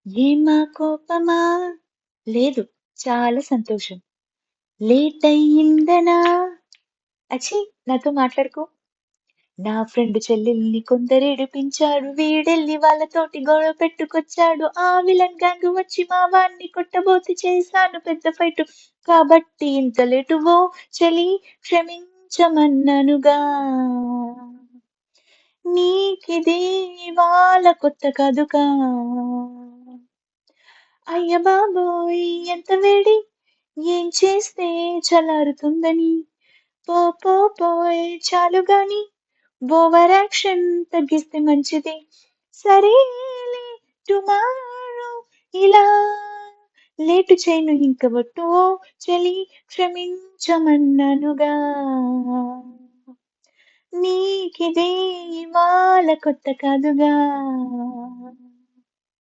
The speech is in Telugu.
ఏమా కోపమా? లేదు. చాలా సంతోషం. లేటయ్యిందనా? అఛీ! నాతో మాట్లాడకు. నా ఫ్రెండ్ చెల్లెల్ని కొందరేడిపించాడు. వీడెళ్ళి వాళ్ళతోటి గొడవ పెట్టుకొచ్చాడు. ఆ విలన్ గ్యాంగ్ వచ్చి మా వాడిని కొట్టబోతే చేశాను పెద్ద ఫైటు. కాబట్టి ఇంత లేటు ఓ చెలి క్షమించమన్నానుగా. నీకిది ఇవాళ కొత్త కాదుగా. అయ్య బాబోయ్! ఎంత వేడి! ఏం చేస్తే చల్లారుతుందని. పోయ్ చాలుగాని ఓవర్ యాక్షన్ తగ్గిస్తే మంచిది. సరేలే టుమారో ఇలా లేటు చేయను ఇంక ఒట్టు ఓ చెలి క్షమించమన్నానుగా. నీకిదే ఇవాళ కొత్త కాదుగా.